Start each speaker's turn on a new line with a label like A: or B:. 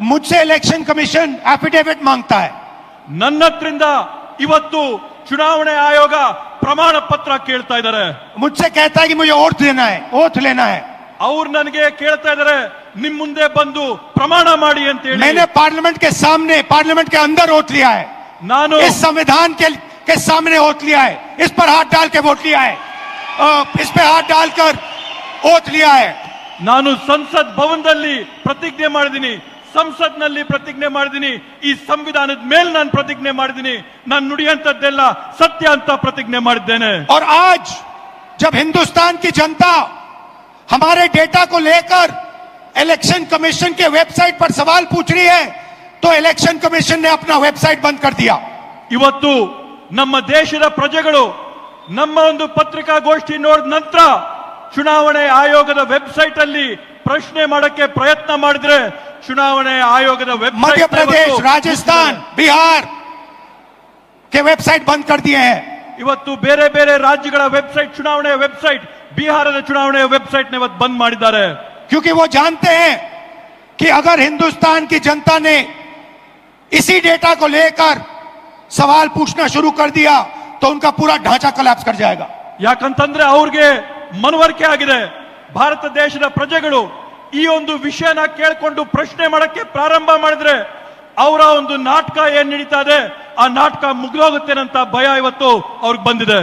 A: मुझसे election commission affidavit मांगता है,
B: ನನ್ನ ಹತ್ರಿಂದ ಇವತ್ತು ಚುನಾವಣೆ ಆಯೋಗ ಪ್ರಮಾಣ ಪತ್ರ ಕೇಳ್ತಾ ಇದ್ದಾರೆ.
A: मुझसे कहता है कि मुझे ओथ लेना है.
B: ಅವ್ರು ನನಗೆ ಕೇಳ್ತಾ ಇದ್ದಾರೆ ನಿಮ್ ಮುಂದೆ ಬಂದು ಪ್ರಮಾಣ ಮಾಡಿ ಅಂತ ಹೇಳಿ.
A: मैंने पार्लियामेंट के सामने, पार्लियामेंट के अंदर ओथ लिया है.
B: ನಾನು
A: इस संविधान के सामने ओथ लिया है. इस पर हाथ डाल के वोट लिया है. इस पे हाथ डालकर ओथ लिया है.
B: ನಾನು ಸಂಸತ್ ಭವನದಲ್ಲಿ ಪ್ರತಿಜ್ಞೆ ಮಾಡಿದ್ದೀನಿ, ಸಂಸತ್ನಲ್ಲಿ ಪ್ರತಿಜ್ಞೆ ಮಾಡಿದ್ದೀನಿ, ಈ ಸಂವಿಧಾನದ ಮೇಲೆ ನಾನು ಪ್ರತಿಜ್ಞೆ ಮಾಡಿದ್ದೀನಿ, ನಾನು ನುಡಿಯಂತದ್ದೆಲ್ಲ ಸತ್ಯ ಅಂತ ಪ್ರತಿಜ್ಞೆ ಮಾಡಿದ್ದೇನೆ.
A: और आज जब हिंदुस्तान की जनता हमारे डेटा को लेकर इलेक्शन कमीशन के वेबसाइट पर सवाल पूछ रही है, तो इलेक्शन कमीशन ने अपना वेबसाइट बंद कर दिया.
B: ಇವತ್ತು ನಮ್ಮ ದೇಶದ ಪ್ರಜೆಗಳು ನಮ್ಮ ಒಂದು ಪತ್ರಿಕಾಗೋಷ್ಠಿ ನೋಡಿದ ನಂತರ ಚುನಾವಣೆ ಆಯೋಗದ ವೆಬ್ಸೈಟ್ ಅಲ್ಲಿ ಪ್ರಶ್ನೆ ಮಾಡಕ್ಕೆ ಪ್ರಯತ್ನ ಮಾಡಿದ್ರೆ ಚುನಾವಣೆ ಆಯೋಗದ ವೆಬ್ಸೈಟ್
A: मध्य प्रदेश, राजस्थान, बिहार के वेबसाइट बंद कर दिए हैं.
B: ಇವತ್ತು ಬೇರೆ ಬೇರೆ ರಾಜ್ಯಗಳ ವೆಬ್ಸೈಟ್, ಚುನಾವಣೆಯ ವೆಬ್ಸೈಟ್, ಬಿಹಾರದ ಚುನಾವಣೆಯ ವೆಬ್ಸೈಟ್ ನ ಇವತ್ತು ಬಂದ್ ಮಾಡಿದ್ದಾರೆ.
A: क्योंकि वो जानते हैं कि अगर हिंदुस्तान की जनता ने इसी डेटा को लेकर सवाल पूछना शुरू कर दिया तो उनका पूरा ढांचा कोलैप्स कर जाएगा.
B: ಯಾಕಂತಂದ್ರೆ ಅವ್ರಿಗೆ ಮನವರಿಕೆ ಆಗಿದೆ, ಭಾರತ ದೇಶದ ಪ್ರಜೆಗಳು ಈ ಒಂದು ವಿಷಯನ ಕೇಳಿಕೊಂಡು ಪ್ರಶ್ನೆ ಮಾಡಕ್ಕೆ ಪ್ರಾರಂಭ ಮಾಡಿದ್ರೆ ಅವರ ಒಂದು ನಾಟಕ ಏನ್ ನಡೀತಾ ಇದೆ ಆ ನಾಟಕ ಮುಗಿದೋಗುತ್ತೆ ಅಂತ ಭಯ ಇವತ್ತು ಅವ್ರಿಗೆ ಬಂದಿದೆ.